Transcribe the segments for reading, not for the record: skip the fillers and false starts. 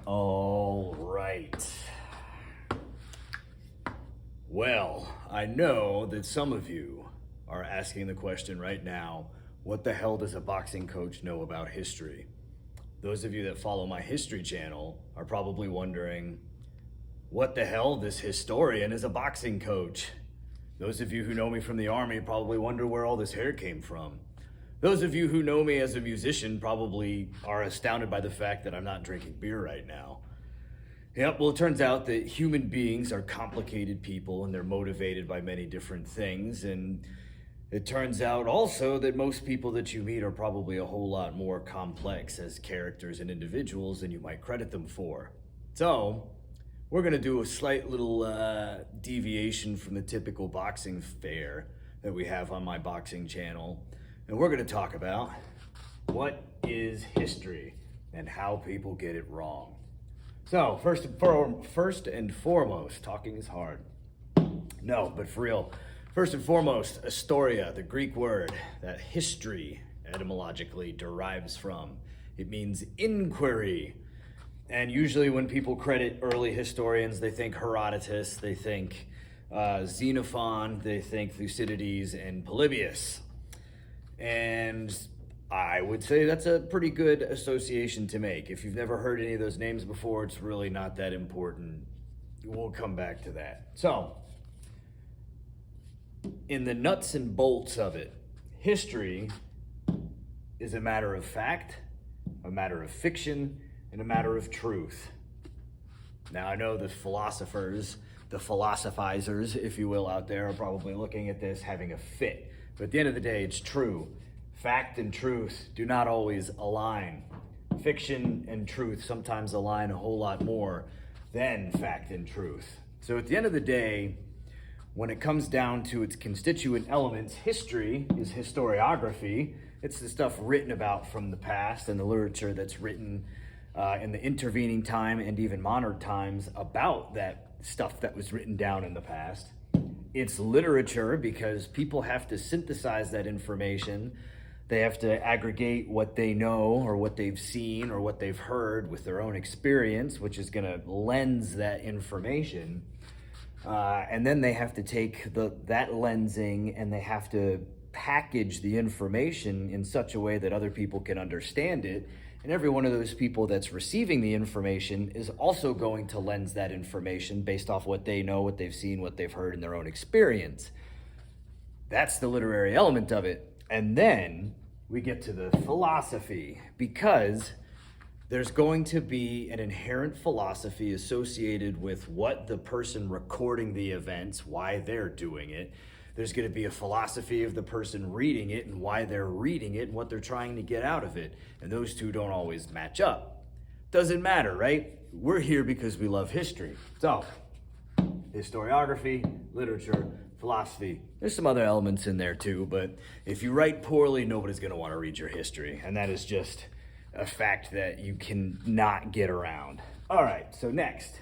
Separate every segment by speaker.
Speaker 1: All right. Well, I know that some of you are asking the question right now, what the hell does a boxing coach know about history? Those of you that follow my history channel are probably wondering, what the hell, this historian is a boxing coach? Those of you who know me from the Army probably wonder where all this hair came from. Those of you who know me as a musician probably are astounded by the fact that I'm not drinking beer right now. Yep, well, it turns out that human beings are complicated people and they're motivated by many different things. And it turns out also that most people that you meet are probably a whole lot more complex as characters and individuals than you might credit them for. So, we're gonna do a slight little deviation from the typical boxing fare that we have on my boxing channel. And we're gonna talk about what is history and how people get it wrong. So, first and foremost, talking is hard. No, but for real. First and foremost, historia, the Greek word that history etymologically derives from. It means inquiry. And usually when people credit early historians, they think Herodotus, they think Xenophon, they think Thucydides and Polybius. And I would say that's a pretty good association to make. If you've never heard any of those names before, it's really not that important. We'll come back to that. So, in the nuts and bolts of it, history is a matter of fact, a matter of fiction, and a matter of truth. Now, I know the philosophers, the philosophizers, if you will, out there are probably looking at this having a fit. But at the end of the day, it's true. Fact and truth do not always align. Fiction and truth sometimes align a whole lot more than fact and truth. So at the end of the day, when it comes down to its constituent elements, history is historiography. It's the stuff written about from the past and the literature that's written in the intervening time and even modern times about that stuff that was written down in the past. It's literature because people have to synthesize that information. They have to aggregate what they know or what they've seen or what they've heard with their own experience, which is going to lens that information. And then they have to take that lensing and they have to package the information in such a way that other people can understand it. And every one of those people that's receiving the information is also going to lens that information based off what they know, what they've seen, what they've heard in their own experience. That's the literary element of it. And then we get to the philosophy, because there's going to be an inherent philosophy associated with what the person recording the events, why they're doing it. There's going to be a philosophy of the person reading it and why they're reading it and what they're trying to get out of it. And those two don't always match up. Doesn't matter, right? We're here because we love history. So, historiography, literature, philosophy. There's some other elements in there too, but if you write poorly, nobody's going to want to read your history. And that is just a fact that you cannot get around. All right, so next.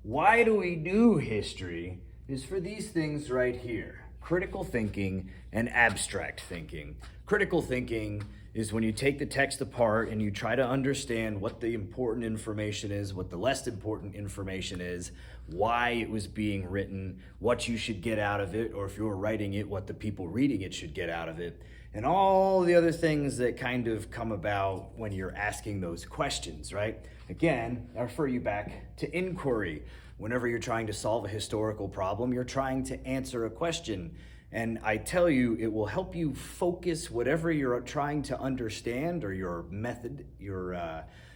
Speaker 1: Why do we do history is for these things right here. Critical thinking and abstract thinking. Critical thinking is when you take the text apart and you try to understand what the important information is, what the less important information is, why it was being written, what you should get out of it, or if you're writing it, what the people reading it should get out of it, and all the other things that kind of come about when you're asking those questions, right? Again, I refer you back to inquiry. Whenever you're trying to solve a historical problem, you're trying to answer a question. And I tell you, it will help you focus whatever you're trying to understand or your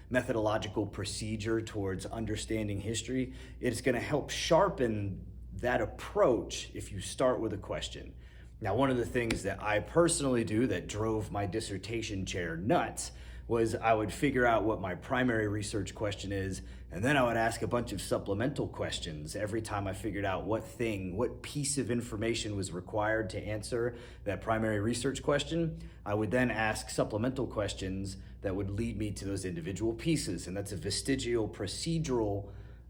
Speaker 1: methodological procedure towards understanding history. It's going to help sharpen that approach if you start with a question. Now, one of the things that I personally do that drove my dissertation chair nuts was I would figure out what my primary research question is, and then I would ask a bunch of supplemental questions every time I figured out what piece of information was required to answer that primary research question. I would then ask supplemental questions that would lead me to those individual pieces, and that's a vestigial procedural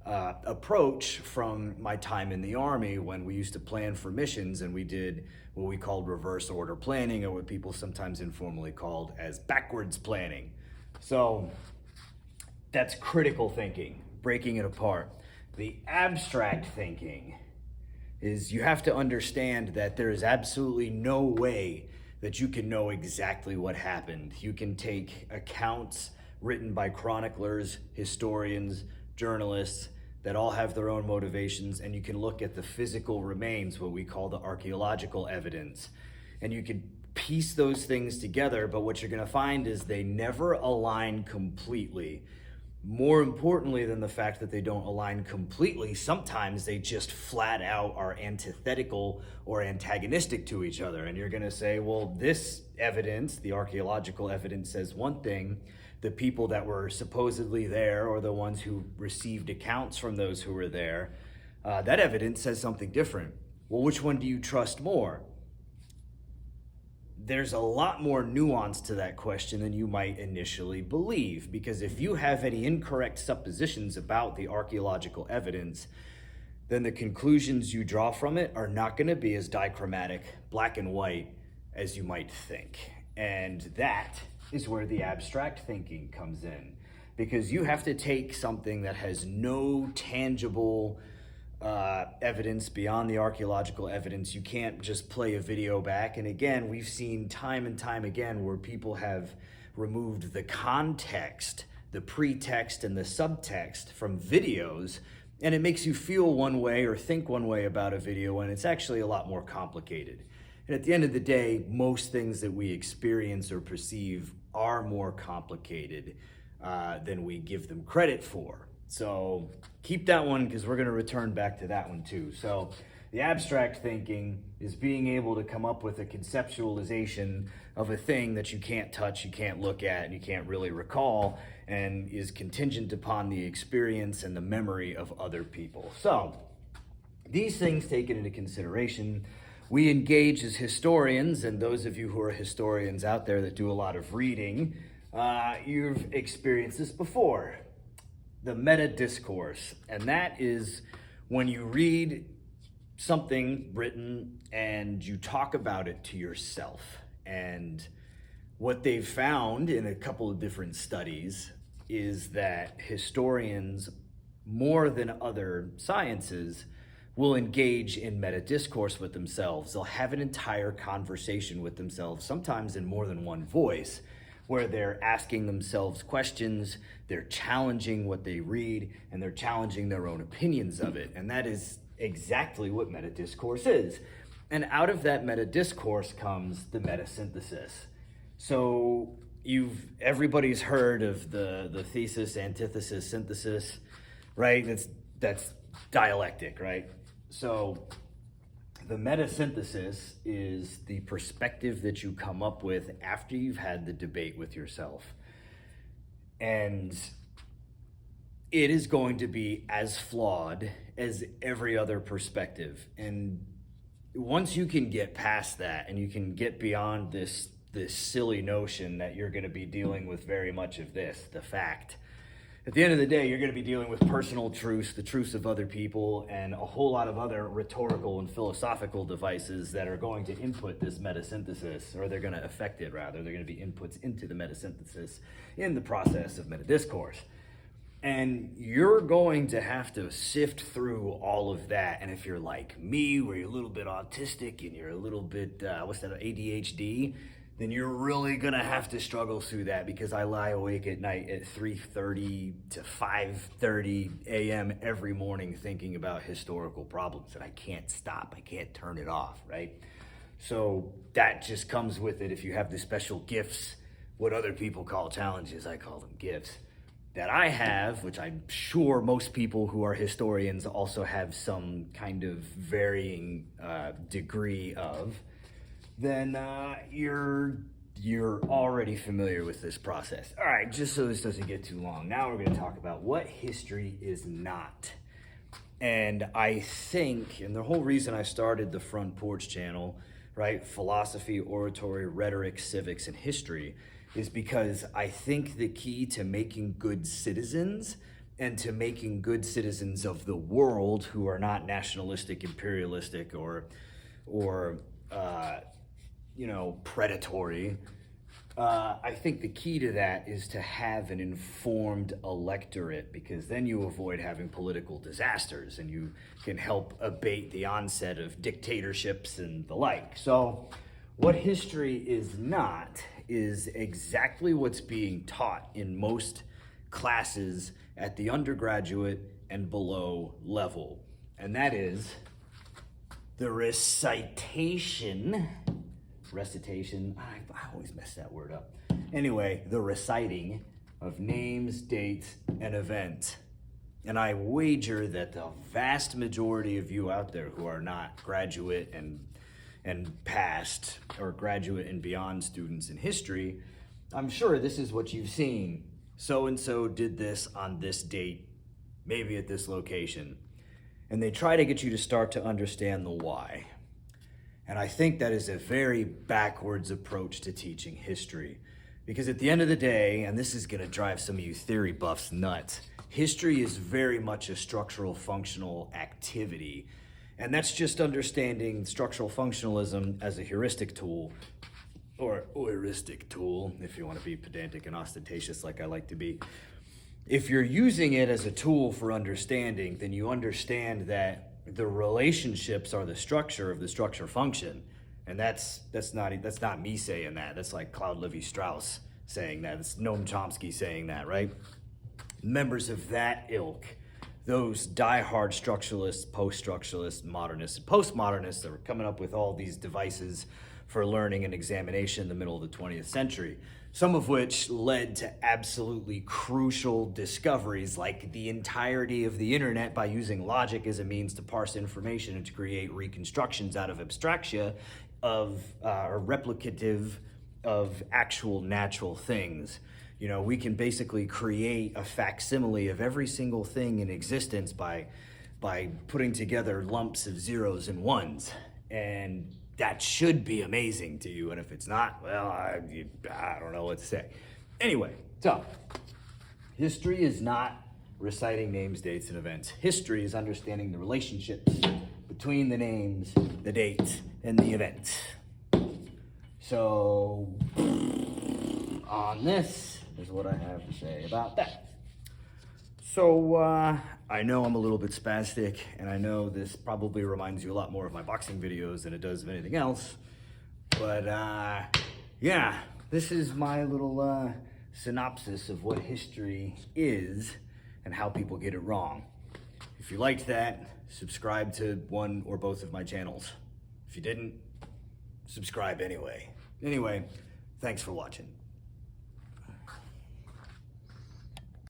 Speaker 1: approach from my time in the Army when we used to plan for missions and we did what we called reverse order planning, or what people sometimes informally called as backwards planning. So That's critical thinking, breaking it apart. The abstract thinking is you have to understand that there is absolutely no way that you can know exactly what happened. You can take accounts written by chroniclers, historians, journalists that all have their own motivations, and you can look at the physical remains, what we call the archaeological evidence, and you can piece those things together, but what you're going to find is they never align completely. More importantly than the fact that they don't align completely, sometimes they just flat out are antithetical or antagonistic to each other. And you're going to say, well, this evidence, the archaeological evidence, says one thing. The people that were supposedly there, or the ones who received accounts from those who were there, that evidence says something different. Well, which one do you trust more? There's a lot more nuance to that question than you might initially believe, because if you have any incorrect suppositions about the archaeological evidence, then the conclusions you draw from it are not going to be as dichromatic, black and white, as you might think. And that is where the abstract thinking comes in, because you have to take something that has no tangible evidence beyond the archaeological evidence. You can't just play a video back. And again, we've seen time and time again where people have removed the context, the pretext and the subtext from videos, and it makes you feel one way or think one way about a video, and it's actually a lot more complicated. And at the end of the day, most things that we experience or perceive are more complicated than we give them credit for. So keep that one, because we're going to return back to that one too. So the abstract thinking is being able to come up with a conceptualization of a thing that you can't touch, you can't look at, and you can't really recall, and is contingent upon the experience and the memory of other people. So these things taken into consideration, we engage as historians, and those of you who are historians out there that do a lot of reading, you've experienced this before. The meta discourse, and that is when you read something written and you talk about it to yourself. And what they've found in a couple of different studies is that historians, more than other sciences, will engage in meta discourse with themselves. They'll have an entire conversation with themselves, sometimes in more than one voice, where they're asking themselves questions, they're challenging what they read, and they're challenging their own opinions of it. And that is exactly what meta discourse is. And out of that meta discourse comes the meta synthesis. So everybody's heard of the thesis, antithesis, synthesis, right? That's dialectic, right? So the meta-synthesis is the perspective that you come up with after you've had the debate with yourself. And it is going to be as flawed as every other perspective. And once you can get past that and you can get beyond this silly notion that you're going to be dealing with very much of this, the fact, at the end of the day, you're going to be dealing with personal truths, the truths of other people, and a whole lot of other rhetorical and philosophical devices that are going to input this metasynthesis, or they're going to affect it, rather. They're going to be inputs into the metasynthesis in the process of metadiscourse. And you're going to have to sift through all of that. And if you're like me, where you're a little bit autistic and you're a little bit, ADHD, then you're really gonna have to struggle through that, because I lie awake at night at 3:30 to 5:30 a.m. every morning thinking about historical problems, and I can't stop, I can't turn it off, right? So that just comes with it. If you have the special gifts, what other people call challenges, I call them gifts, that I have, which I'm sure most people who are historians also have some kind of varying degree of, then you're already familiar with this process. All right, just so this doesn't get too long, now we're going to talk about what history is not. And I think, and the whole reason I started the Front Porch channel, right, philosophy, oratory, rhetoric, civics, and history, is because I think the key to making good citizens, and to making good citizens of the world who are not nationalistic, imperialistic, or predatory, I think the key to that is to have an informed electorate, because then you avoid having political disasters and you can help abate the onset of dictatorships and the like. So, what history is not is exactly what's being taught in most classes at the undergraduate and below level, and that is the recitation. I always mess that word up. Anyway, the reciting of names, dates, and events. And I wager that the vast majority of you out there who are not graduate and past or graduate and beyond students in history, I'm sure this is what you've seen. So-and-so did this on this date, maybe at this location. And they try to get you to start to understand the why. And I think that is a very backwards approach to teaching history. Because at the end of the day, and this is gonna drive some of you theory buffs nuts, history is very much a structural functional activity. And that's just understanding structural functionalism as a heuristic tool, or heuristic tool, if you want to be pedantic and ostentatious like I like to be. If you're using it as a tool for understanding, then you understand that the relationships are the structure of the structure function. And that's not me saying that. That's like Claude Lévi-Strauss saying that. It's Noam Chomsky saying that, right? Members of that ilk, those diehard structuralists, post-structuralists, modernists, and postmodernists that were coming up with all these devices for learning and examination in the middle of the 20th century, some of which led to absolutely crucial discoveries like the entirety of the internet by using logic as a means to parse information and to create reconstructions out of abstractia of or replicative of actual natural things. You know, we can basically create a facsimile of every single thing in existence by putting together lumps of zeros and ones. And that should be amazing to you. And if it's not, well, I don't know what to say. Anyway, so history is not reciting names, dates, and events. History is understanding the relationships between the names, the dates, and the events. So on this is what I have to say about that. So I know I'm a little bit spastic, and I know this probably reminds you a lot more of my boxing videos than it does of anything else. But yeah, this is my little synopsis of what history is and how people get it wrong. If you liked that, subscribe to one or both of my channels. If you didn't, subscribe anyway. Anyway, thanks for watching.